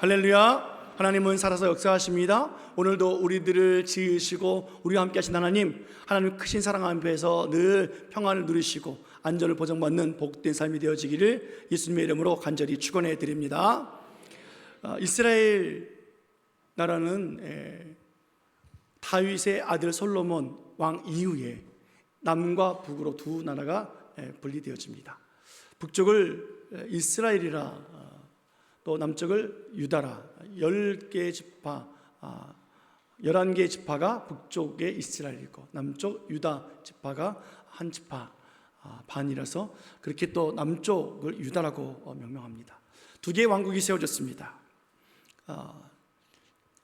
할렐루야. 하나님은 살아서 역사하십니다. 오늘도 우리들을 지으시고 우리와 함께 하신 하나님 크신 사랑 앞에서 늘 평안을 누리시고 안전을 보장받는 복된 삶이 되어지기를 예수님의 이름으로 간절히 축원해 드립니다. 이스라엘 나라는 다윗의 아들 솔로몬 왕 이후에 남과 북으로 두 나라가 분리되어집니다. 북쪽을 이스라엘이라 또 남쪽을 유다라 10개의 지파 11개의 지파가 북쪽의 이스라엘이고 남쪽 유다 지파가 한 지파 반이라서 그렇게 또 남쪽을 유다라고 명명합니다. 두 개의 왕국이 세워졌습니다.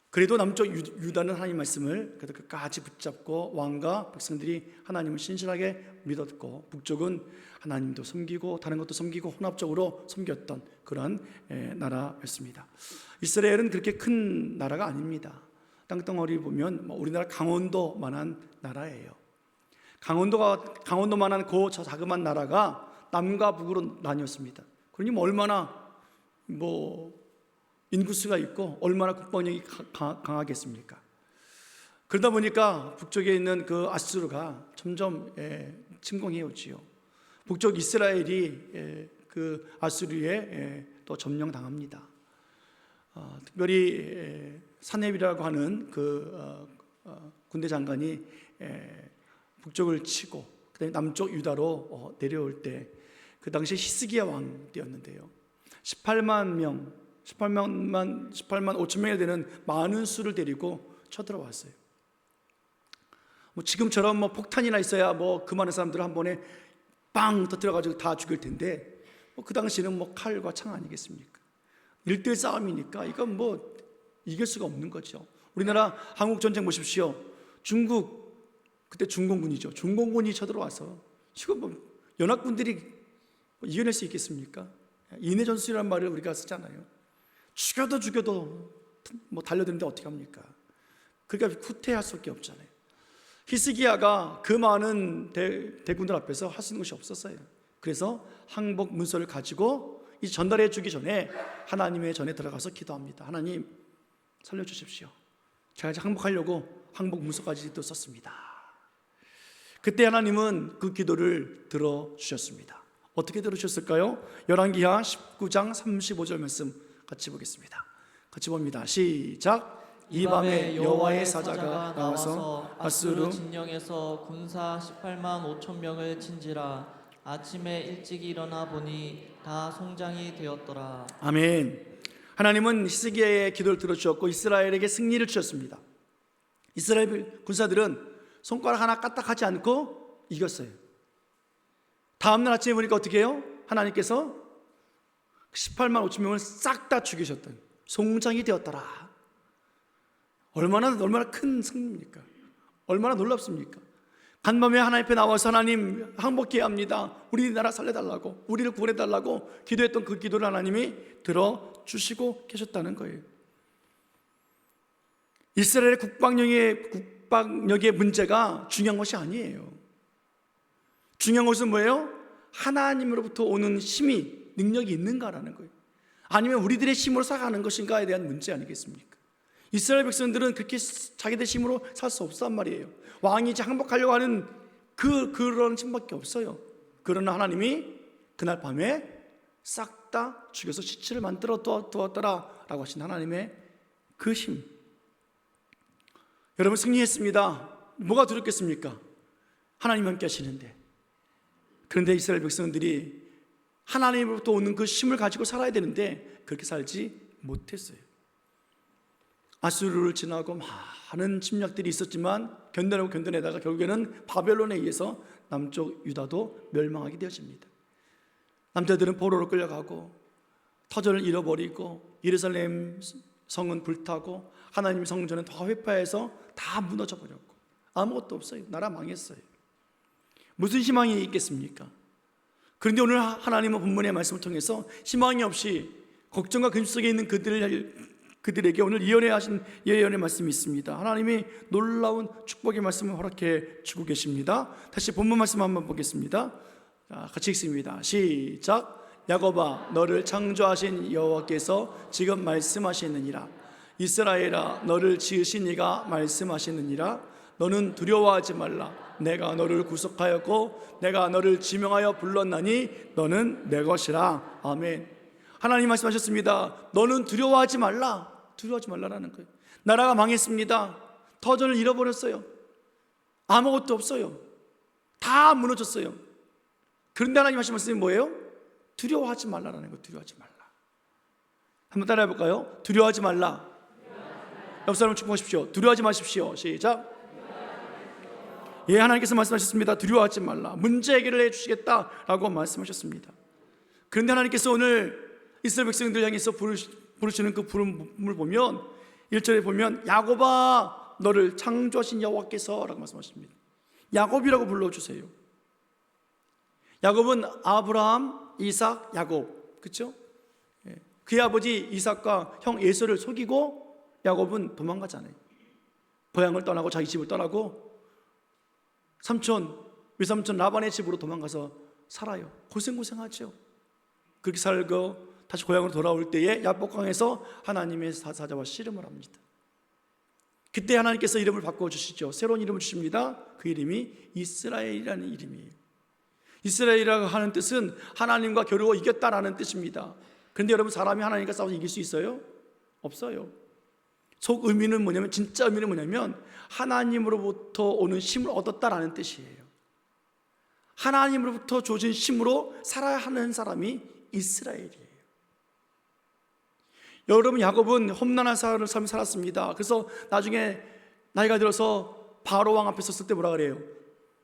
그래도 남쪽 유다는 하나님 말씀을 끝까지 붙잡고 왕과 백성들이 하나님을 신실하게 믿었고 북쪽은 하나님도 섬기고 다른 것도 섬기고 혼합적으로 섬겼던 그러한 나라였습니다. 이스라엘은 그렇게 큰 나라가 아닙니다. 땅덩어리 보면 우리나라 강원도만한 나라예요. 강원도만한 저 자그마한 나라가 남과 북으로 나뉘었습니다. 그러니 얼마나 인구수가 있고 얼마나 국방력이 강하겠습니까? 그러다 보니까 북쪽에 있는 그 아수르가 점점 침공해 오지요. 북쪽 이스라엘이 그 아수르에 또 점령당합니다. 특별히 사렙이라고 하는 그 군대 장관이 북쪽을 치고 그다음에 남쪽 유다로 내려올 때 그 당시 히스기야 왕 때였는데요. 18만 5천 명이 되는 많은 수를 데리고 쳐들어왔어요. 지금처럼 폭탄이나 있어야 그 많은 사람들을 한 번에 빵 터뜨려가지고 다 죽일 텐데 그 당시는 칼과 창 아니겠습니까? 1대1 싸움이니까 이건 이길 수가 없는 거죠. 우리나라 한국전쟁 보십시오. 중국 그때 중공군이죠. 중공군이 쳐들어와서 지금 연합군들이 이겨낼 수 있겠습니까? 인해전술이라는 말을 우리가 쓰잖아요. 죽여도 달려드는데 어떻게 합니까? 그러니까 후퇴할 수밖에 없잖아요. 히스기야가 그 많은 대군들 앞에서 할 수 있는 것이 없었어요. 그래서 항복 문서를 가지고 이 전달해 주기 전에 하나님의 전에 들어가서 기도합니다. 하나님 살려주십시오. 제가 항복하려고 항복 문서까지도 썼습니다. 그때 하나님은 그 기도를 들어주셨습니다. 어떻게 들어주셨을까요? 열왕기하 19장 35절 말씀 같이 보겠습니다. 같이 봅니다. 시작. 이 밤에 여호와의 사자가 나와서 아수르 진영에서 군사 18만 5천 명을 친지라. 아침에 일찍 일어나 보니 다 송장이 되었더라. 아멘. 하나님은 히스기야의 기도를 들어주셨고 이스라엘에게 승리를 주셨습니다. 이스라엘 군사들은 손가락 하나 까딱하지 않고 이겼어요. 다음날 아침에 보니까 어떻게 해요? 하나님께서 18만 5천 명을 싹 다 죽이셨던 송장이 되었더라. 얼마나 큰 승리입니까? 얼마나 놀랍습니까? 간밤에 하나님 앞에 나와서 하나님 항복해야 합니다. 우리나라 살려달라고 우리를 구원해달라고 기도했던 그 기도를 하나님이 들어주시고 계셨다는 거예요. 이스라엘의 국방력의 문제가 중요한 것이 아니에요. 중요한 것은 뭐예요? 하나님으로부터 오는 힘이 능력이 있는가라는 거예요. 아니면 우리들의 힘으로 살아가는 것인가에 대한 문제 아니겠습니까? 이스라엘 백성들은 그렇게 자기들 힘으로 살 수 없단 말이에요. 왕이 이제 항복하려고 하는 그런 힘밖에 없어요. 그러나 하나님이 그날 밤에 싹 다 죽여서 시체를 만들어 두었더라 라고 하신 하나님의 그 힘. 여러분 승리했습니다. 뭐가 두렵겠습니까? 하나님 함께 하시는데. 그런데 이스라엘 백성들이 하나님으로부터 오는 그 힘을 가지고 살아야 되는데 그렇게 살지 못했어요. 아수르를 지나고 많은 침략들이 있었지만 견뎌내다가 결국에는 바벨론에 의해서 남쪽 유다도 멸망하게 되어집니다. 남자들은 포로로 끌려가고 터전을 잃어버리고 예루살렘 성은 불타고 하나님의 성전은 더 회파해서 다 무너져 버렸고 아무것도 없어요. 나라 망했어요. 무슨 희망이 있겠습니까? 그런데 오늘 하나님은 본문의 말씀을 통해서 희망이 없이 걱정과 근심 속에 있는 그들에게 오늘 예언의 말씀이 있습니다. 하나님이 놀라운 축복의 말씀을 허락해 주고 계십니다. 다시 본문 말씀 한번 보겠습니다. 같이 읽습니다. 시작. 야곱아 너를 창조하신 여호와께서 지금 말씀하시느니라. 이스라엘아 너를 지으신 이가 말씀하시느니라. 너는 두려워하지 말라. 내가 너를 구속하였고 내가 너를 지명하여 불렀나니 너는 내 것이라. 아멘. 하나님 말씀하셨습니다. 너는 두려워하지 말라. 두려워하지 말라라는 거예요. 나라가 망했습니다. 터전을 잃어버렸어요. 아무것도 없어요. 다 무너졌어요. 그런데 하나님 하신 말씀이 뭐예요? 두려워하지 말라라는 거예요. 두려워하지 말라. 한번 따라해 볼까요? 두려워하지 말라. 옆 사람을 축복하십시오. 두려워하지 마십시오. 시작. 예, 하나님께서 말씀하셨습니다. 두려워하지 말라. 문제 해결을 해주시겠다라고 말씀하셨습니다. 그런데 하나님께서 오늘 이스라엘 백성들 향해서 부르시는 그 부름을 보면 1절에 보면 야곱아 너를 창조하신 여호와께서 라고 말씀하십니다. 야곱이라고 불러주세요. 야곱은 아브라함, 이삭, 야곱, 그렇죠? 그의 아버지 이삭과 형 에서를 속이고 야곱은 도망가잖아요. 고향을 떠나고 자기 집을 떠나고 외삼촌 라반의 집으로 도망가서 살아요. 고생하죠. 그렇게 살고 다시 고향으로 돌아올 때에 야복강에서 하나님의 사자와 씨름을 합니다. 그때 하나님께서 이름을 바꿔주시죠. 새로운 이름을 주십니다. 그 이름이 이스라엘이라는 이름이에요. 이스라엘이라고 하는 뜻은 하나님과 겨루어 이겼다라는 뜻입니다. 그런데 여러분, 사람이 하나님과 싸워서 이길 수 있어요? 없어요. 속 의미는 뭐냐면, 진짜 의미는 뭐냐면 하나님으로부터 오는 힘을 얻었다라는 뜻이에요. 하나님으로부터 주어진 힘으로 살아야 하는 사람이 이스라엘이에요. 여러분, 야곱은 험난한 삶을 살았습니다. 그래서 나중에 나이가 들어서 바로 왕 앞에 섰을 때 뭐라 그래요?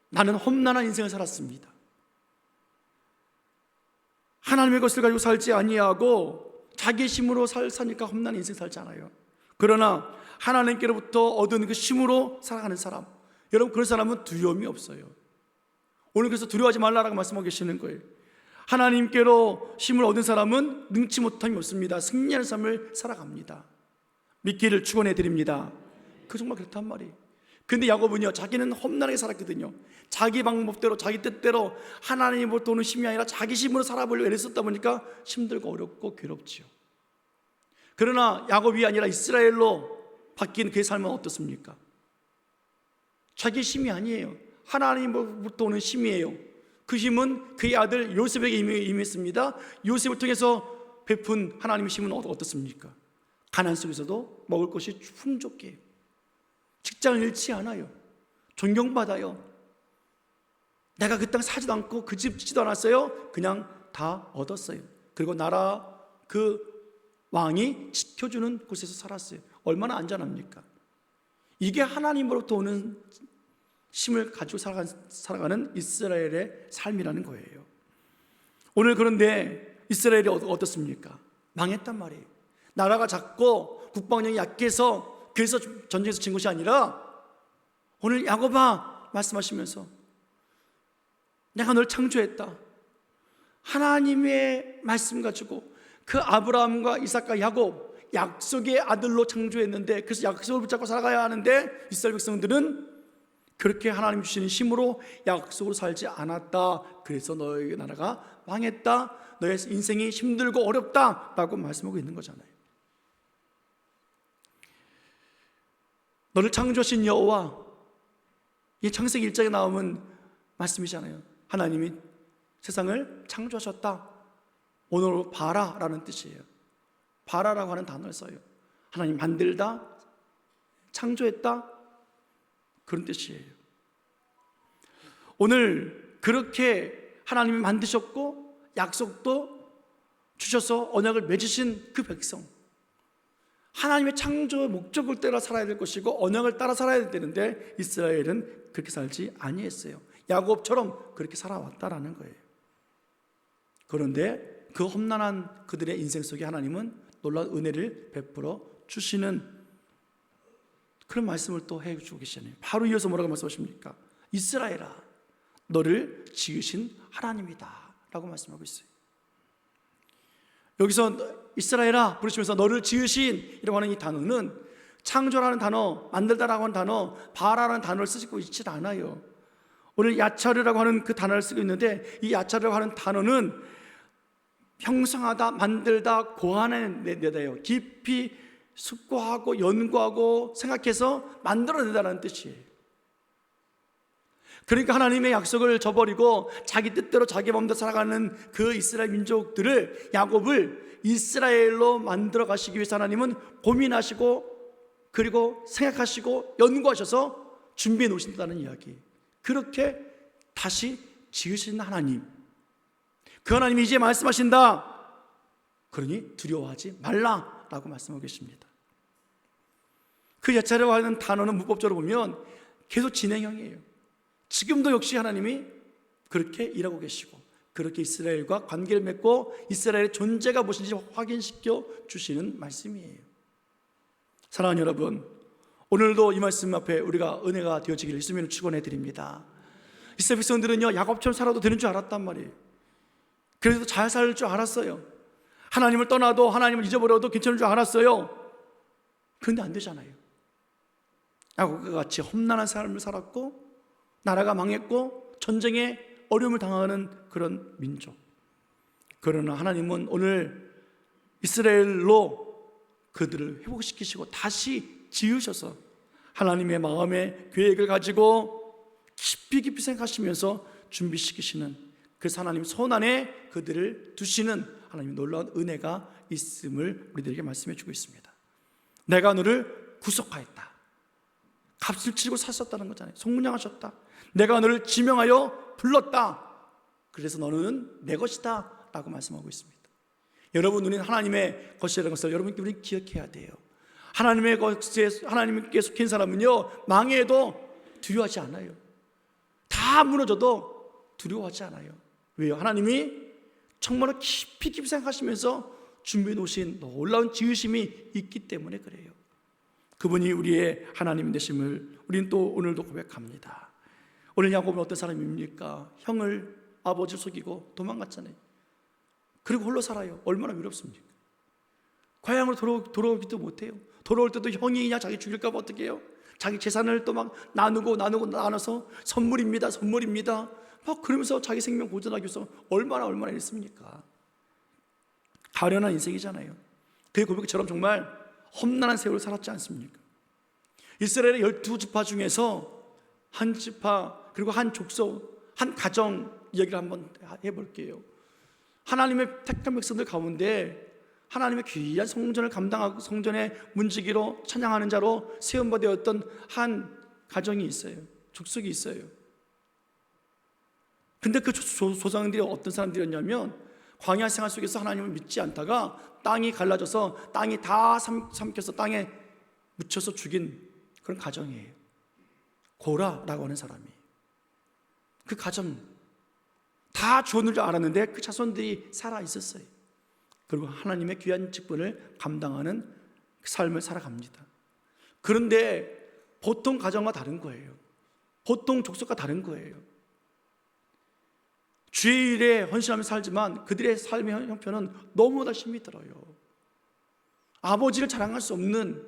나는 험난한 인생을 살았습니다. 하나님의 것을 가지고 살지 아니하고 자기 힘으로 사니까 험난한 인생 살지 않아요. 그러나 하나님께로부터 얻은 그 힘으로 살아가는 사람, 여러분, 그런 사람은 두려움이 없어요. 오늘 그래서 두려워하지 말라라고 말씀하고 계시는 거예요. 하나님께로 힘을 얻은 사람은 능치 못함이 없습니다. 승리하는 삶을 살아갑니다. 믿기를 축원해 드립니다. 그 정말 그렇단 말이에요. 근데 야곱은요, 자기는 험난하게 살았거든요. 자기 방법대로, 자기 뜻대로 하나님으로부터 오는 힘이 아니라 자기 힘으로 살아보려고 애를 썼다 보니까 힘들고 어렵고 괴롭지요. 그러나 야곱이 아니라 이스라엘로 바뀐 그의 삶은 어떻습니까? 자기 힘이 아니에요. 하나님으로부터 오는 힘이에요. 그 힘은 그의 아들 요셉에게 임했습니다. 요셉을 통해서 베푼 하나님의 힘은 어떻습니까? 가난 속에서도 먹을 것이 풍족해요. 직장을 잃지 않아요. 존경받아요. 내가 그 땅 사지도 않고 그 집 짓지도 않았어요. 그냥 다 얻었어요. 그리고 나라 그 왕이 지켜주는 곳에서 살았어요. 얼마나 안전합니까? 이게 하나님으로부터 오는 힘을 가지고 살아가는 이스라엘의 삶이라는 거예요. 오늘 그런데 이스라엘이 어떻습니까? 망했단 말이에요. 나라가 작고 국방력이 약해서 그래서 전쟁에서 진 것이 아니라 오늘 야곱아 말씀하시면서 내가 널 창조했다. 하나님의 말씀 가지고 그 아브라함과 이삭과 야곱, 약속의 아들로 창조했는데, 그래서 약속을 붙잡고 살아가야 하는데 이스라엘 백성들은 그렇게 하나님 주시는 힘으로 약속으로 살지 않았다. 그래서 너의 나라가 망했다. 너의 인생이 힘들고 어렵다 라고 말씀하고 있는 거잖아요. 너를 창조하신 여호와, 이 창세기 1장에 나오는 말씀이잖아요. 하나님이 세상을 창조하셨다. 오늘로 바라라는 뜻이에요. 바라라고 하는 단어를 써요. 하나님 만들다, 창조했다, 그런 뜻이에요. 오늘 그렇게 하나님이 만드셨고 약속도 주셔서 언약을 맺으신 그 백성, 하나님의 창조의 목적을 따라 살아야 될 것이고 언약을 따라 살아야 되는데 이스라엘은 그렇게 살지 아니했어요. 야곱처럼 그렇게 살아왔다라는 거예요. 그런데 그 험난한 그들의 인생 속에 하나님은 놀라운 은혜를 베풀어 주시는 그런 말씀을 또 해주고 계시네요. 바로 이어서 뭐라고 말씀하십니까? 이스라엘아, 너를 지으신 하나님이다 라고 말씀하고 있어요. 여기서 이스라엘아 부르시면서 너를 지으신 이라고 하는 이 단어는 창조라는 단어, 만들다라고 하는 단어, 바라라는 단어를 쓰고 있지 않아요. 오늘 야차르라고 하는 그 단어를 쓰고 있는데 이 야차르라고 하는 단어는 형성하다, 만들다, 고안해내다요. 깊이 숙고하고 연구하고 생각해서 만들어내다라는 뜻이에요. 그러니까 하나님의 약속을 저버리고 자기 뜻대로 자기 마음대로 살아가는 그 이스라엘 민족들을, 야곱을 이스라엘로 만들어 가시기 위해서 하나님은 고민하시고 그리고 생각하시고 연구하셔서 준비해 놓으신다는 이야기. 그렇게 다시 지으신 하나님, 그 하나님이 이제 말씀하신다. 그러니 두려워하지 말라라고 말씀하고 계십니다. 그 예차라고 하는 단어는 문법적으로 보면 계속 진행형이에요. 지금도 역시 하나님이 그렇게 일하고 계시고 그렇게 이스라엘과 관계를 맺고 이스라엘의 존재가 무엇인지 확인시켜 주시는 말씀이에요. 사랑하는 여러분, 오늘도 이 말씀 앞에 우리가 은혜가 되어지기를 예수님을 축원해 드립니다. 이스라엘 백성들은요, 야곱처럼 살아도 되는 줄 알았단 말이에요. 그래서 잘 살 줄 알았어요. 하나님을 떠나도, 하나님을 잊어버려도 괜찮을 줄 알았어요. 그런데 안 되잖아요. 야곱과 같이 험난한 삶을 살았고 나라가 망했고 전쟁에 어려움을 당하는 그런 민족. 그러나 하나님은 오늘 이스라엘로 그들을 회복시키시고 다시 지으셔서 하나님의 마음의 계획을 가지고 깊이 생각하시면서 준비시키시는, 그래서 하나님 손 안에 그들을 두시는 하나님의 놀라운 은혜가 있음을 우리들에게 말씀해 주고 있습니다. 내가 너를 구속하였다. 값을 치르고 사셨다는 거잖아요. 속량하셨다. 내가 너를 지명하여 불렀다. 그래서 너는 내 것이다 라고 말씀하고 있습니다. 여러분, 우리는 하나님의 것이라는 것을 여러분께 우리는 기억해야 돼요. 하나님의 것에, 하나님께 속한 사람은요, 망해도 두려워하지 않아요. 다 무너져도 두려워하지 않아요. 왜요? 하나님이 정말로 깊이 생각하시면서 준비해 놓으신 놀라운 지으심이 있기 때문에 그래요. 그분이 우리의 하나님 되심을 우리는 또 오늘도 고백합니다. 오늘 야곱은 어떤 사람입니까? 형을, 아버지를 속이고 도망갔잖아요. 그리고 홀로 살아요. 얼마나 외롭습니까? 고향으로 돌아오기도 못해요. 돌아올 때도 형이 그냥 자기 죽일까 봐 어떻게 해요? 자기 재산을 또 막 나눠서 선물입니다 막 그러면서 자기 생명 보존하기 위해서 얼마나 했습니까? 가련한 인생이잖아요. 그의 고백처럼 정말 험난한 세월을 살았지 않습니까? 이스라엘의 12지파 중에서 한 지파, 그리고 한 족속, 한 가정 이야기를 한번 해볼게요. 하나님의 택한 백성들 가운데 하나님의 귀한 성전을 감당하고 성전의 문지기로 찬양하는 자로 세움받았던 한 가정이 있어요. 족속이 있어요. 근데 그 조상들이 어떤 사람들이었냐면 광야 생활 속에서 하나님을 믿지 않다가 땅이 갈라져서 땅이 다 삼켜서 땅에 묻혀서 죽인 그런 가정이에요. 고라라고 하는 사람이. 그 가정 다 죽었는 줄 알았는데 그 자손들이 살아 있었어요. 그리고 하나님의 귀한 직분을 감당하는 그 삶을 살아갑니다. 그런데 보통 가정과 다른 거예요. 보통 족속과 다른 거예요. 주의 일에 헌신하며 살지만 그들의 삶의 형편은 너무나 힘이 들어요. 아버지를 자랑할 수 없는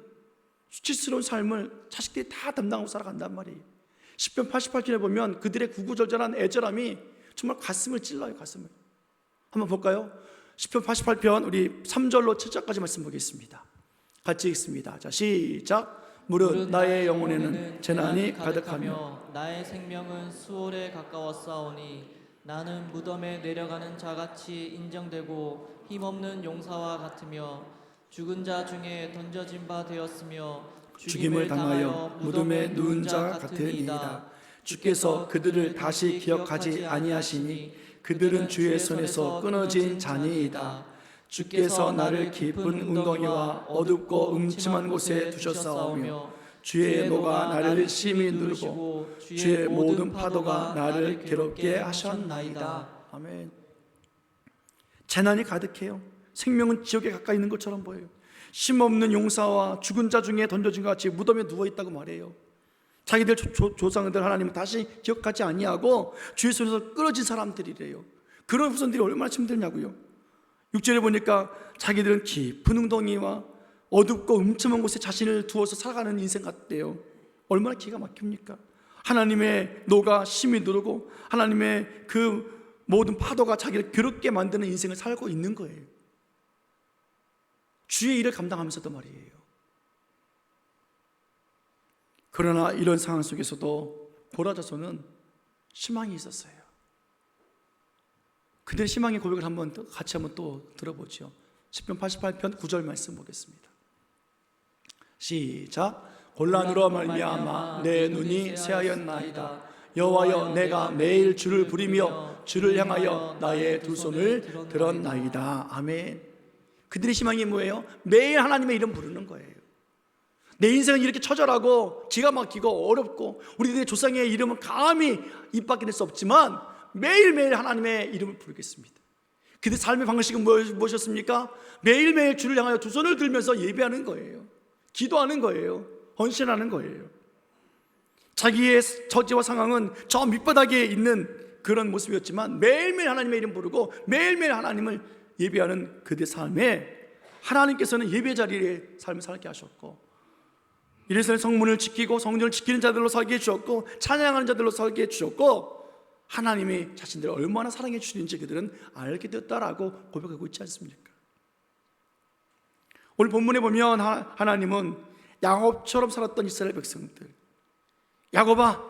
수치스러운 삶을 자식들이 다 담당하고 살아간단 말이에요. 시편 88편에 보면 그들의 구구절절한 애절함이 정말 가슴을 찔러요. 가슴을. 한번 볼까요? 시편 88편 우리 3절로 7절까지 말씀 보겠습니다. 같이 읽습니다. 자, 시작. 무릇 나의 영혼에는 재난이 가득하며 나의 생명은 수월에 가까웠사오니 나는 무덤에 내려가는 자같이 인정되고 힘없는 용사와 같으며 죽은 자 중에 던져진 바 되었으며 죽임을 당하여 무덤에 누운 자 같으니이다. 주께서 그들을 다시 기억하지 아니하시니 그들은 주의 손에서 끊어진 자니이다. 주께서 나를 깊은 웅덩이와 어둡고 음침한 곳에 두셨사오며 주의 노가 나를 심히 누르고 주의 모든 파도가 나를 괴롭게 하셨나이다. 아멘. 재난이 가득해요. 생명은 지옥에 가까이 있는 것처럼 보여요. 힘없는 용사와 죽은 자 중에 던져진 것 같이 무덤에 누워있다고 말해요. 자기들 조상들 하나님은 다시 기억하지 아니하고 주의 손에서 끊어진 사람들이래요. 그런 후손들이 얼마나 힘들냐고요. 6절에 보니까 자기들은 깊은 웅덩이와 어둡고 음침한 곳에 자신을 두어서 살아가는 인생 같대요. 얼마나 기가 막힙니까? 하나님의 노가 심히 누르고 하나님의 그 모든 파도가 자기를 괴롭게 만드는 인생을 살고 있는 거예요. 주의 일을 감당하면서도 말이에요. 그러나 이런 상황 속에서도 보라 자손은 희망이 있었어요. 그들의 희망의 고백을 같이 한번 또 들어보죠. 시편 88편 9절 말씀 보겠습니다. 시작. 곤란으로 말미암아 내 눈이 새하였나이다. 여호와여, 내가 매일 주를 부리며 주를 향하여 나의 두 손을 들었나이다. 아멘. 그들의 희망이 뭐예요? 매일 하나님의 이름 부르는 거예요. 내 인생은 이렇게 처절하고 기가 막히고 어렵고 우리들의 조상의 이름은 감히 입 밖에 낼 수 없지만 매일매일 하나님의 이름을 부르겠습니다. 그들 삶의 방식은 무엇이었습니까? 매일매일 주를 향하여 두 손을 들면서 예배하는 거예요. 기도하는 거예요. 헌신하는 거예요. 자기의 처지와 상황은 저 밑바닥에 있는 그런 모습이었지만 매일매일 하나님의 이름 부르고 매일매일 하나님을 예배하는 그들의 삶에 하나님께서는 예배 자리에 삶을 살게 하셨고, 이래서 성문을 지키고 성전을 지키는 자들로 살게 해주셨고, 찬양하는 자들로 살게 해주셨고, 하나님이 자신들을 얼마나 사랑해 주시는지 그들은 알게 되었다라고 고백하고 있지 않습니까? 오늘 본문에 보면 하나님은 야곱처럼 살았던 이스라엘 백성들, 야곱아,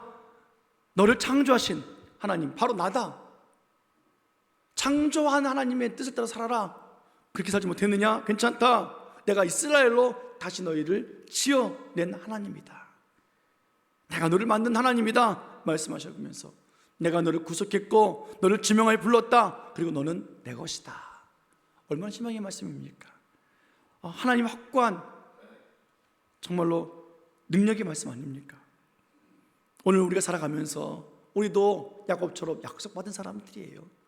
너를 창조하신 하나님 바로 나다. 창조한 하나님의 뜻을 따라 살아라. 그렇게 살지 못했느냐? 괜찮다. 내가 이스라엘로 다시 너희를 지어낸 하나님이다. 내가 너를 만든 하나님이다 말씀하시면서 내가 너를 구속했고 너를 지명하여 불렀다. 그리고 너는 내 것이다. 얼마나 희망의 말씀입니까? 하나님 확고한 정말로 능력의 말씀 아닙니까? 오늘 우리가 살아가면서 우리도 야곱처럼 약속받은 사람들이에요.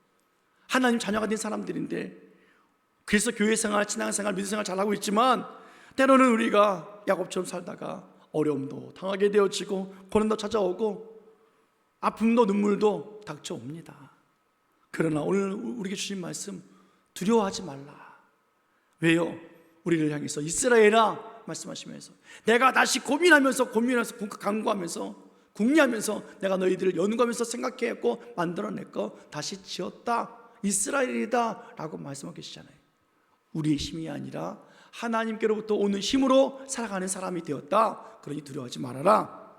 하나님 자녀가 된 사람들인데, 그래서 교회생활, 신앙생활, 믿음생활 잘하고 있지만 때로는 우리가 야곱처럼 살다가 어려움도 당하게 되어지고 고난도 찾아오고 아픔도 눈물도 닥쳐옵니다. 그러나 오늘 우리에게 주신 말씀, 두려워하지 말라. 왜요? 우리를 향해서 이스라엘아 말씀하시면서 내가 다시 고민하면서 간구하면서 궁리하면서 내가 너희들을 연구하면서 생각해왔고 만들어냈고 다시 지었다. 이스라엘이다 라고 말씀하고 계시잖아요. 우리의 힘이 아니라 하나님께로부터 오는 힘으로 살아가는 사람이 되었다. 그러니 두려워하지 말아라.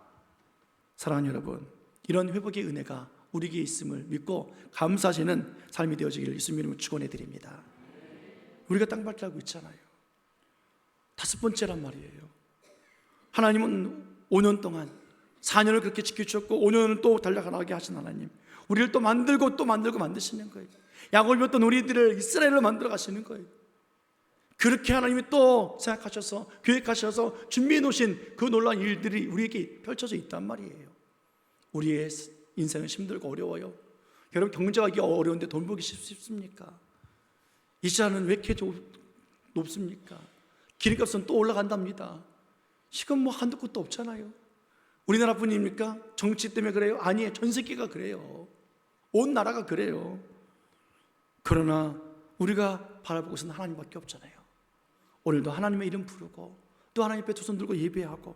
사랑하는 여러분, 이런 회복의 은혜가 우리에게 있음을 믿고 감사하시는 삶이 되어지기를 예수님 이름으로 축원해 드립니다. 우리가 땅밟기 하고 있잖아요. 5번째란 말이에요. 하나님은 5년 동안 4년을 그렇게 지켜주셨고 5년을 또 달려가게 하신 하나님, 우리를 또 만들고 또 만들고 만드시는 거예요. 야곱이었던 우리들을 이스라엘로 만들어 가시는 거예요. 그렇게 하나님이 또 생각하셔서 계획하셔서 준비해 놓으신 그 놀라운 일들이 우리에게 펼쳐져 있단 말이에요. 우리의 인생은 힘들고 어려워요. 여러분, 경제하기 어려운데 돈 벌기 쉽습니까? 이자는 왜 이렇게 높습니까? 기름값은 또 올라간답니다. 지금 뭐 한도 끝도 없잖아요. 우리나라뿐입니까? 정치 때문에 그래요? 아니에요. 전 세계가 그래요. 온 나라가 그래요. 그러나 우리가 바라보고 있는 하나님밖에 없잖아요. 오늘도 하나님의 이름 부르고 또 하나님 앞에 두 손 들고 예배하고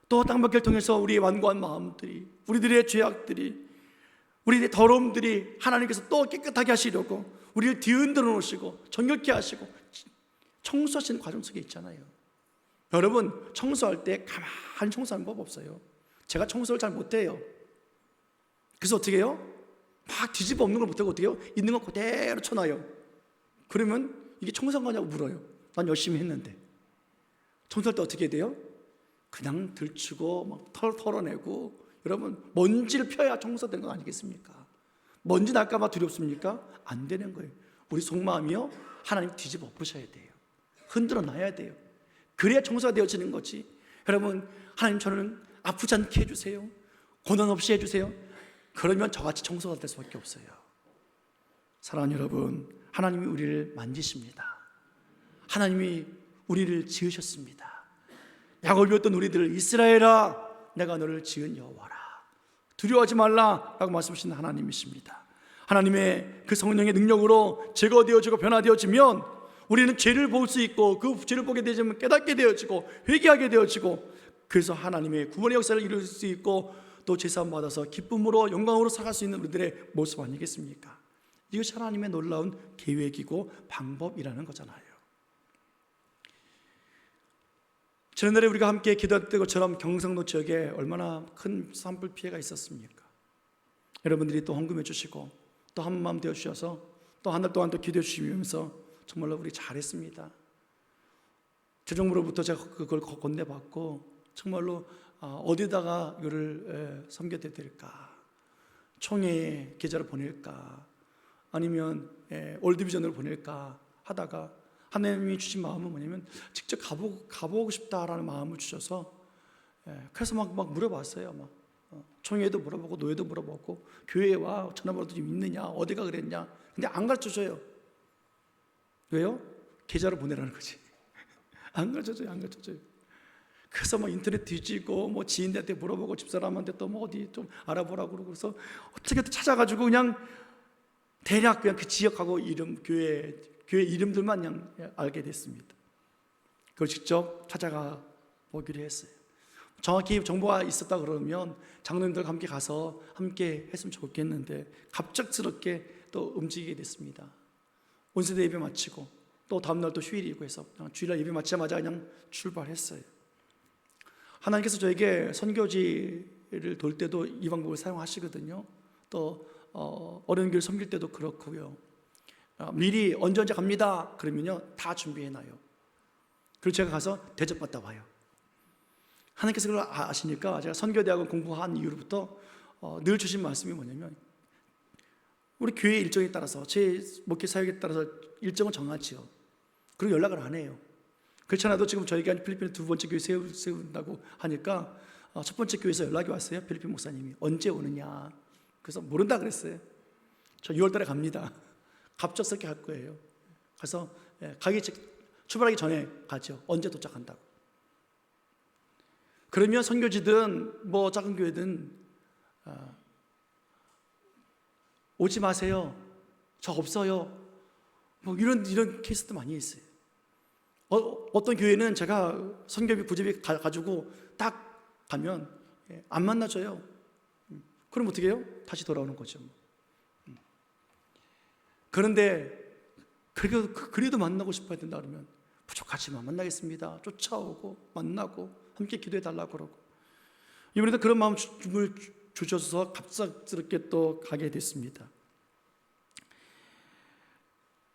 또 땅밖을 통해서 우리의 완고한 마음들이, 우리들의 죄악들이, 우리의 더러움들이 하나님께서 또 깨끗하게 하시려고 우리를 뒤흔들어 놓으시고 정결케 하시고 청소하시는 과정 속에 있잖아요. 여러분, 청소할 때 가만히 청소하는 법 없어요. 제가 청소를 잘 못해요. 그래서 어떻게 해요? 막 뒤집어 엎는 걸 못하고 어떻게 해요? 있는 거 그대로 쳐놔요. 그러면 이게 청소한 거냐고 물어요. 난 열심히 했는데. 청소할 때 어떻게 돼요? 그냥 들추고 막 털어내고. 여러분, 먼지를 펴야 청소된 건 아니겠습니까? 먼지 날까 봐 두렵습니까? 안 되는 거예요. 우리 속마음이요, 하나님 뒤집어 엎으셔야 돼요. 흔들어 놔야 돼요. 그래야 청소가 되어지는 거지. 여러분, 하나님 저는 아프지 않게 해주세요. 고난 없이 해주세요. 그러면 저같이 청소가 될 수밖에 없어요. 사랑하는 여러분, 하나님이 우리를 만지십니다. 하나님이 우리를 지으셨습니다. 야곱이었던 우리들을 이스라엘아, 내가 너를 지은 여호와라, 두려워하지 말라 라고 말씀하시는 하나님이십니다. 하나님의 그 성령의 능력으로 제거되어지고 변화되어지면 우리는 죄를 볼 수 있고, 그 죄를 보게 되면 깨닫게 되어지고 회개하게 되어지고, 그래서 하나님의 구원의 역사를 이룰 수 있고 또 제사함 받아서 기쁨으로 영광으로 살아갈 수 있는 우리들의 모습 아니겠습니까? 이것이 하나님의 놀라운 계획이고 방법이라는 거잖아요. 지난날에 우리가 함께 기도했던 것처럼 경상도 지역에 얼마나 큰 산불 피해가 있었습니까? 여러분들이 또 헌금해 주시고 또 한 마음 되어 주셔서 또 한 달 동안 또 기도해 주시면서 정말로 우리 잘했습니다. 재정부로부터 제가 그걸 건네받고 정말로 어디다가 이거를 섬겨야 될까? 총회에 계좌를 보낼까? 아니면 올디비전으로 보낼까? 하다가 하나님이 주신 마음은 뭐냐면 직접 가보고 싶다라는 마음을 주셔서 그래서 막 물어봤어요. 막 총회도 물어보고 노예도 물어보고 교회에 와 전화번호도 좀 있느냐 어디가 그랬냐. 근데 안 가르쳐줘요. 왜요? 계좌로 보내라는 거지. 안 가르쳐줘요. 그래서 뭐 인터넷 뒤지고 뭐 지인들한테 물어보고 집사람한테 또 뭐 어디 좀 알아보라고 그러고 그래서 어떻게든 찾아가지고 그냥 대략 그냥 그 지역하고 이름 교회 이름들만 그냥 알게 됐습니다. 그걸 직접 찾아가 보기로 했어요. 정확히 정보가 있었다 그러면 장로님들과 함께 가서 함께 했으면 좋겠는데 갑작스럽게 또 움직이게 됐습니다. 온세대 예배 마치고 또 다음날 또 휴일이고 해서 주일날 예배 마치자마자 그냥 출발했어요. 하나님께서 저에게 선교지를 돌 때도 이 방법을 사용하시거든요. 또 어려운 교회를 섬길 때도 그렇고요. 미리 언제 갑니다 그러면요 다 준비해놔요. 그리고 제가 가서 대접받다 와요. 하나님께서 그걸 아시니까 제가 선교대학원 공부한 이후로부터 늘 주신 말씀이 뭐냐면 우리 교회 일정에 따라서 제 목회 사역에 따라서 일정을 정하지요. 그리고 연락을 안 해요. 그렇지 않아도 지금 저희가 필리핀에 두 번째 교회 세운다고 하니까 첫 번째 교회에서 연락이 왔어요. 필리핀 목사님이 언제 오느냐. 그래서 모른다 그랬어요. 저 6월 달에 갑니다. 갑작스럽게 할 거예요. 그래서 출발하기 전에 가죠. 언제 도착한다고. 그러면 선교지든 뭐 작은 교회든 오지 마세요. 저 없어요. 뭐 이런 케이스도 많이 있어요. 어떤 교회는 제가 선교비 구제비 가지고 딱 가면 안 만나줘요. 그럼 어떻게 해요? 다시 돌아오는 거죠. 그런데 그래도 만나고 싶어야 된다 그러면 부족하지만 만나겠습니다. 쫓아오고 만나고 함께 기도해 달라고 그러고 이번에도 그런 마음을 주셔서 갑작스럽게 또 가게 됐습니다.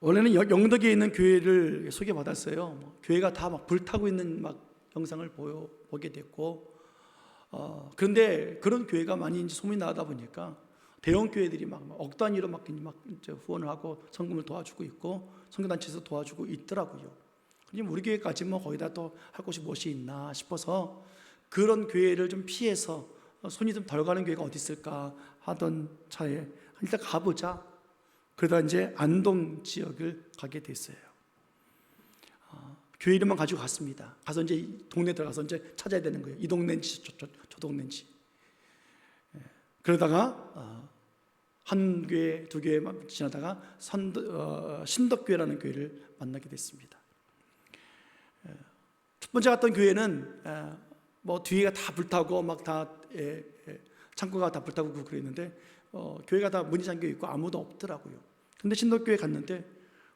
원래는 영덕에 있는 교회를 소개받았어요. 교회가 다 막 불타고 있는 막 영상을 보게 됐고 그런데 그런 교회가 많이 이제 소문이 나다 보니까 대형 교회들이 막 억 단위로 막 이제 후원을 하고 성금을 도와주고 있고 선교단체에서 도와주고 있더라고요. 그럼 우리 교회까지 뭐 거기다 또 할 곳이 무엇이 있나 싶어서 그런 교회를 좀 피해서 손이 좀 덜 가는 교회가 어디 있을까 하던 차에 일단 가보자. 그러다 이제 안동 지역을 가게 됐어요. 교회 이름만 가지고 갔습니다. 가서 이제 동네 들어가서 이제 찾아야 되는 거예요. 이 동네인지 저 동네인지. 그러다가 한 교회, 두 교회만 지나다가 신덕교회라는 교회를 만나게 됐습니다. 첫 번째 갔던 교회는 뭐 뒤가 다 불타고 막 다 창고가 다 불타고 그랬는데 교회가 다 문이 잠겨 있고 아무도 없더라고요. 근데 신덕교회 갔는데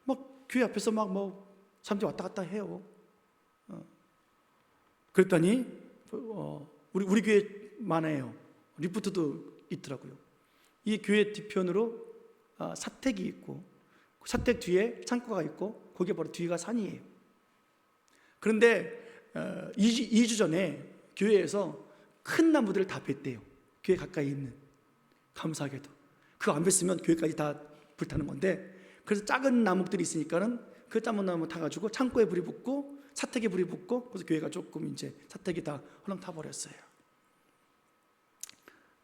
막 교회 앞에서 막 뭐 사람들이 왔다 갔다 해요. 그랬더니 우리 교회 많아요. 리프트도 있더라고요. 이 교회 뒤편으로 사택이 있고 사택 뒤에 창고가 있고 거기에 바로 뒤가 산이에요. 그런데 2주 전에 교회에서 큰 나무들을 다 뱄대요. 교회 가까이 있는. 감사하게도 그거 안 뱄으면 교회까지 다 불타는 건데 그래서 작은 나무들이 있으니까는 그 작은 나무 타가지고 창고에 불이 붙고 사택에 불이 붙고 그래서 교회가 조금 이제 사택이 다 홀랑 타버렸어요.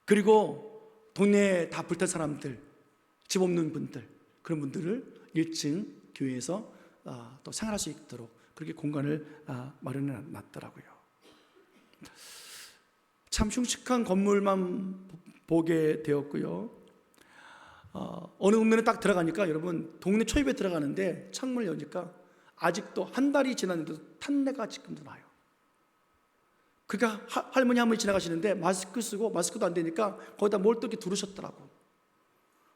그리고 동네에 다 불탄 사람들, 집 없는 분들 그런 분들을 1층 교회에서 또 생활할 수 있도록 그렇게 공간을 마련해 놨더라고요. 참 흉측한 건물만 보게 되었고요. 어느 동네는 딱 들어가니까 여러분 동네 초입에 들어가는데 창문을 여니까 아직도 한 달이 지났는데도 탄내가 지금도 나요. 그러니까 할머니 한 분이 지나가시는데 마스크 쓰고 마스크도 안 되니까 거기다 뭘 또 이렇게 두르셨더라고.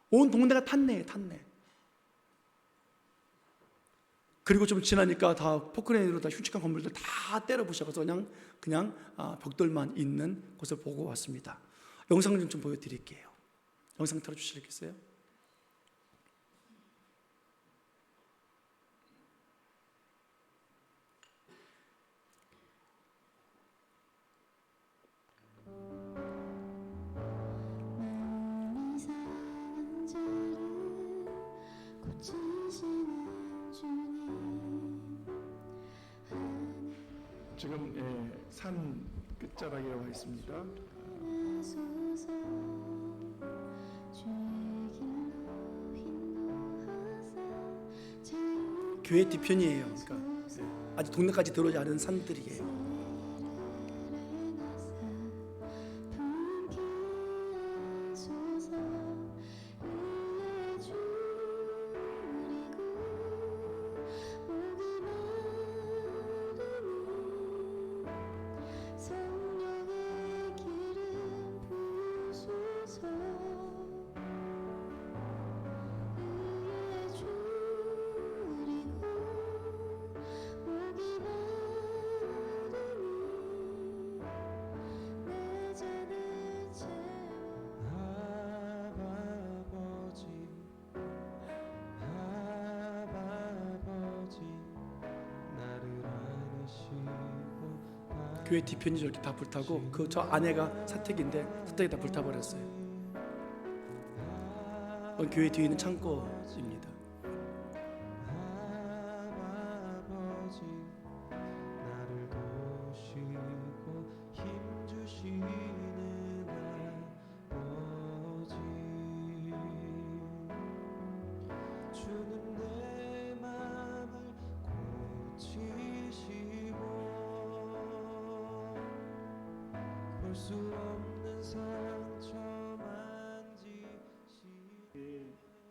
온 동네가 탄내예요, 탄내. 그리고 좀 지나니까 다 포크레인으로 다 흉측한 건물들 다 때려 부셔서 그냥 벽돌만 있는 곳을 보고 왔습니다. 영상 좀 보여드릴게요. 영상 틀어주시겠어요? 지금 산 끝자락에 와 있습니다. 교회 뒤편이에요. 그러니까 아직 동네까지 들어오지 않은 산들이에요. 교회 뒤편이 저렇게 다 불타고 저 아내가 사택인데 사택이 다 불타버렸어요. 교회 뒤에 있는 창고입니다.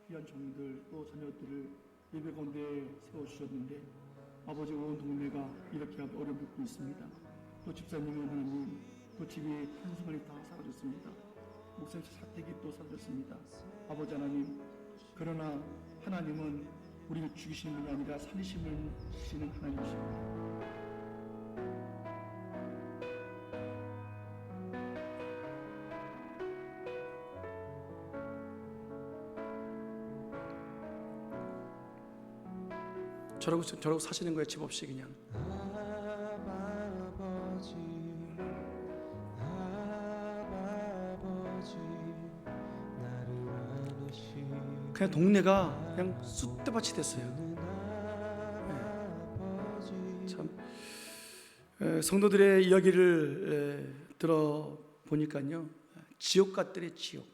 귀한 종들 또 자녀들을 예배 가운데 세워주셨는데 아버지 온 동네가 이렇게 어려움을 겪고 있습니다. 또 집사님은 하나님 또 집이 한순간에 다 사라졌습니다. 목사님 사택이 또 사라졌습니다. 아버지 하나님, 그러나 하나님은 우리를 죽이시는 분이 아니라 살리시는 하나님이십니다. 저러고 사시는 거예요. 집 없이 그냥. 그냥 동네가 그냥 쑥대밭이 됐어요. 참 성도들의 이야기를 들어보니까요, 지옥 같더래. 지옥.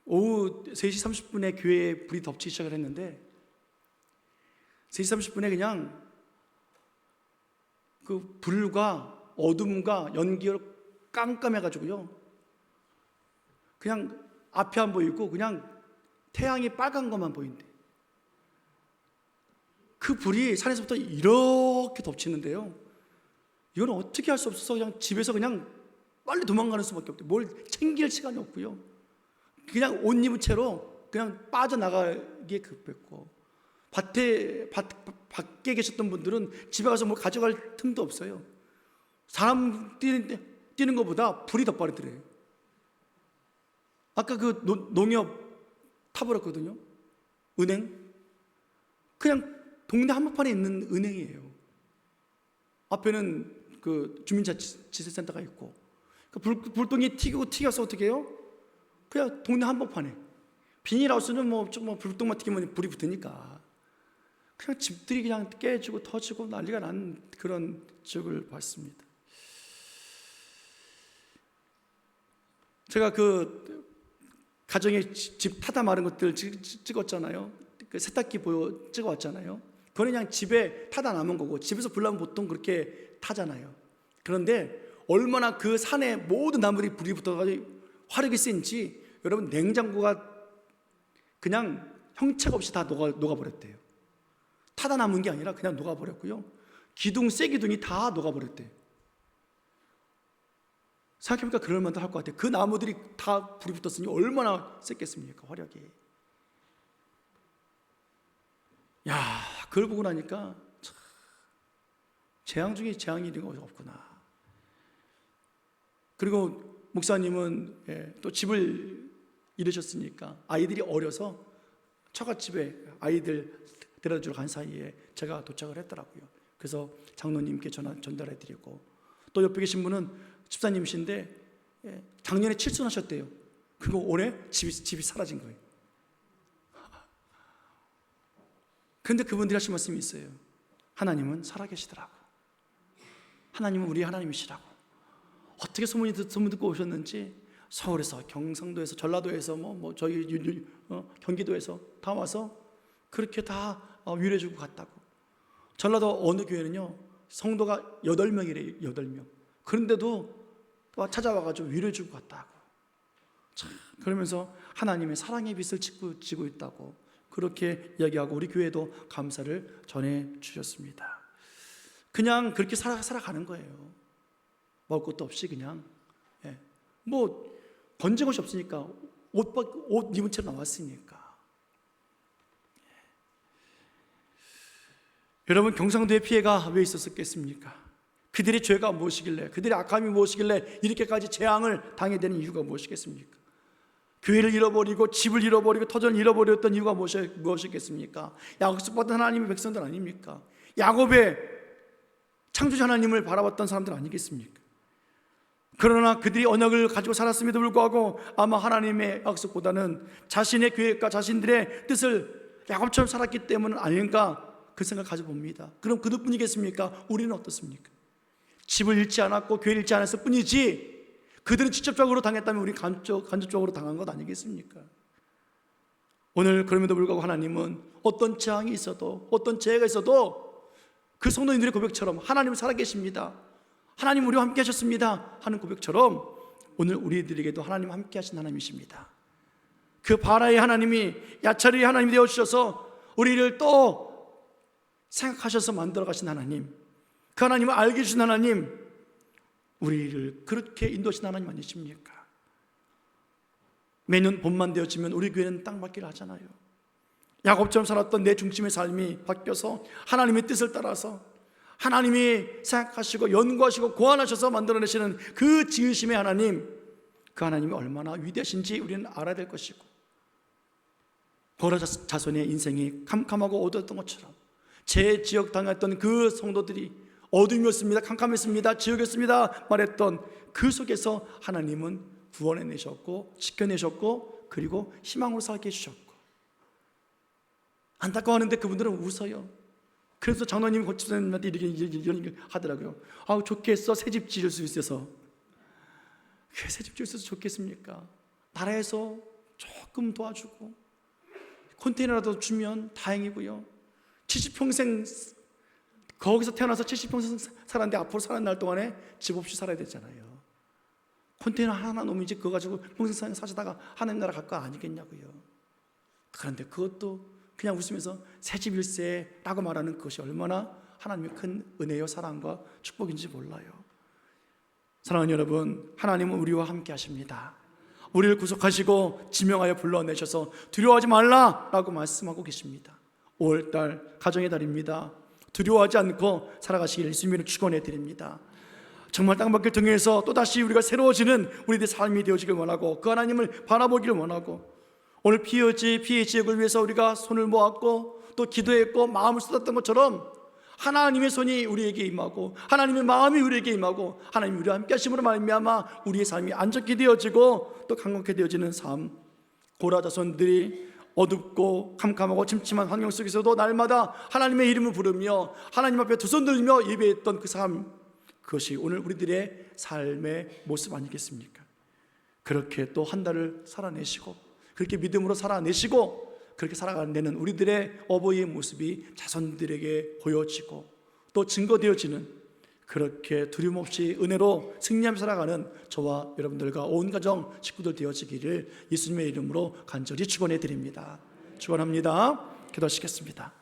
오후 3시 30분에 교회에 불이 덮치기 시작을 했는데 3시 30분에 그냥 그 불과 어둠과 연기로 깜깜해가지고요, 그냥 앞이 안 보이고 그냥 태양이 빨간 것만 보인대. 그 불이 산에서부터 이렇게 덮치는데요, 이건 어떻게 할 수 없어서 그냥 집에서 그냥 빨리 도망가는 수밖에 없대요. 뭘 챙길 시간이 없고요, 그냥 옷 입은 채로 그냥 빠져나가기에 급했고, 밖에 계셨던 분들은 집에 가서 뭘 가져갈 틈도 없어요. 사람 뛰는 것보다 불이 더 빠르더래요. 아까 그 농협 타버렸거든요. 은행. 그냥 동네 한복판에 있는 은행이에요. 앞에는 그 주민자치센터가 있고, 그 불똥이 튀겨서 어떻게 해요? 그냥 동네 한복판에. 비닐하우스는 뭐 불똥만 튀기면 불이 붙으니까 그냥 집들이 그냥 깨지고 터지고 난리가 난 그런 적을 봤습니다. 제가 그 가정에 집 타다 마른 것들 찍었잖아요. 그 세탁기 찍어왔잖아요. 그건 그냥 집에 타다 남은 거고, 집에서 불나면 보통 그렇게 타잖아요. 그런데 얼마나 그 산에 모든 나무들이 불이 붙어가지고 화력이 센지, 여러분, 냉장고가 그냥 형체가 없이 다 녹아버렸대요. 타다 남은 게 아니라 그냥 녹아버렸고요, 쇠기둥이 다 녹아버렸대요. 생각해보니까 그럴만도 할 것 같아요. 그 나무들이 다 불이 붙었으니 얼마나 셌겠습니까, 화력이. 야, 그걸 보고 나니까 참, 재앙 중에 재앙이 이런 거 없구나. 그리고 목사님은 또 집을 잃으셨으니까 아이들이 어려서 처갓집에 아이들 데려주러 간 사이에 제가 도착을 했더라고요. 그래서 장로님께 전달해 드리고, 또 옆에 계신 분은 집사님이신데 작년에 칠순하셨대요. 그리고 올해 집이 사라진 거예요. 그런데 그분들이 하신 말씀이 있어요. 하나님은 살아계시더라고. 하나님은 우리 하나님이시라고. 어떻게 소문 듣고 오셨는지 서울에서, 경상도에서, 전라도에서, 저희 경기도에서 다 와서 그렇게 다 위로해주고 갔다고. 전라도 어느 교회는요, 성도가 8명이래요. 8명. 그런데도 찾아와가지고 위로해주고 갔다고. 참, 그러면서 하나님의 사랑의 빛을 지고 있다고 그렇게 이야기하고, 우리 교회도 감사를 전해 주셨습니다. 그냥 그렇게 살아가는 거예요. 먹을 것도 없이 그냥, 건진 것이 없으니까 옷 입은 채로 나왔으니까. 여러분, 경상도의 피해가 왜 있었겠습니까? 그들의 죄가 무엇이길래, 그들의 악함이 무엇이길래 이렇게까지 재앙을 당해야 되는 이유가 무엇이겠습니까? 교회를 잃어버리고 집을 잃어버리고 터전을 잃어버렸던 이유가 무엇이겠습니까? 약속받은 하나님의 백성들 아닙니까? 야곱의 창조자 하나님을 바라봤던 사람들 아니겠습니까? 그러나 그들이 언약을 가지고 살았음에도 불구하고 아마 하나님의 약속보다는 자신의 계획과 자신들의 뜻을 야곱처럼 살았기 때문은 아닌가, 그 생각을 가져봅니다. 그럼 그들뿐이겠습니까? 우리는 어떻습니까? 집을 잃지 않았고 교회를 잃지 않았을 뿐이지, 그들은 직접적으로 당했다면 우리 간접적으로 당한 것 아니겠습니까? 오늘 그럼에도 불구하고 하나님은 어떤 재앙이 있어도, 어떤 재해가 있어도 그 성도님들의 고백처럼 하나님은 살아계십니다, 하나님 우리와 함께 하셨습니다 하는 고백처럼 오늘 우리들에게도 하나님 함께 하신 하나님이십니다. 그 바라의 하나님이, 야차리의 하나님이 되어주셔서 우리를 또 생각하셔서 만들어 가신 하나님, 그 하나님을 알게 해주신 하나님, 우리를 그렇게 인도하신 하나님 아니십니까? 매년 봄만 되어지면 우리 교회는 땅받기를 하잖아요. 야곱처럼 살았던 내 중심의 삶이 바뀌어서 하나님의 뜻을 따라서 하나님이 생각하시고 연구하시고 고안하셔서 만들어내시는 그 지으심의 하나님, 그 하나님이 얼마나 위대하신지 우리는 알아야 될 것이고, 고라 자손의 인생이 캄캄하고 어두웠던 것처럼 재지역 당했던 그 성도들이 어둠이었습니다, 캄캄했습니다, 지옥이었습니다 말했던 그 속에서 하나님은 구원해내셨고 지켜내셨고, 그리고 희망으로 살게 해주셨고. 안타까워하는데 그분들은 웃어요. 그래서 장로님이 고집사님한테 이런 얘기 하더라고요. 아우, 좋겠어, 새집 지을 수 있어서. 왜 새집 지을 수 있어서 좋겠습니까? 나라에서 조금 도와주고 컨테이너라도 주면 다행이고요. 70평생 거기서 태어나서 70평생 살았는데 앞으로 사는 날 동안에 집 없이 살아야 되잖아요. 컨테이너 하나 놓으면 이제 그거 가지고 평생 사시다가 하나님 나라 갈 거 아니겠냐고요. 그런데 그것도 그냥 웃으면서 새집일세라고 말하는 그것이 얼마나 하나님의 큰 은혜요 사랑과 축복인지 몰라요. 사랑하는 여러분, 하나님은 우리와 함께 하십니다. 우리를 구속하시고 지명하여 불러내셔서 두려워하지 말라라고 말씀하고 계십니다. 5월달 가정의 달입니다. 두려워하지 않고 살아가시길 예수님을 축원해 드립니다. 정말 땅밖을 통해서 또다시 우리가 새로워지는 우리들의 삶이 되어지길 원하고, 그 하나님을 바라보기를 원하고, 오늘 피해 지역을 위해서 우리가 손을 모았고 또 기도했고 마음을 쏟았던 것처럼 하나님의 손이 우리에게 임하고 하나님의 마음이 우리에게 임하고 하나님이 우리와 함께 하심으로 말미암아 우리의 삶이 안전케 되어지고 또 강건케 되어지는 삶, 고라 자손들이 어둡고 캄캄하고 침침한 환경 속에서도 날마다 하나님의 이름을 부르며 하나님 앞에 두 손 들며 예배했던 그 삶, 그것이 오늘 우리들의 삶의 모습 아니겠습니까? 그렇게 또 한 달을 살아내시고 그렇게 믿음으로 살아내시고 그렇게 살아가는 우리들의 어버이의 모습이 자손들에게 보여지고 또 증거되어지는, 그렇게 두려움 없이 은혜로 승리하며 살아가는 저와 여러분들과 온 가정 식구들 되어지기를 예수님의 이름으로 간절히 축원해 드립니다. 축원합니다. 기도하시겠습니다.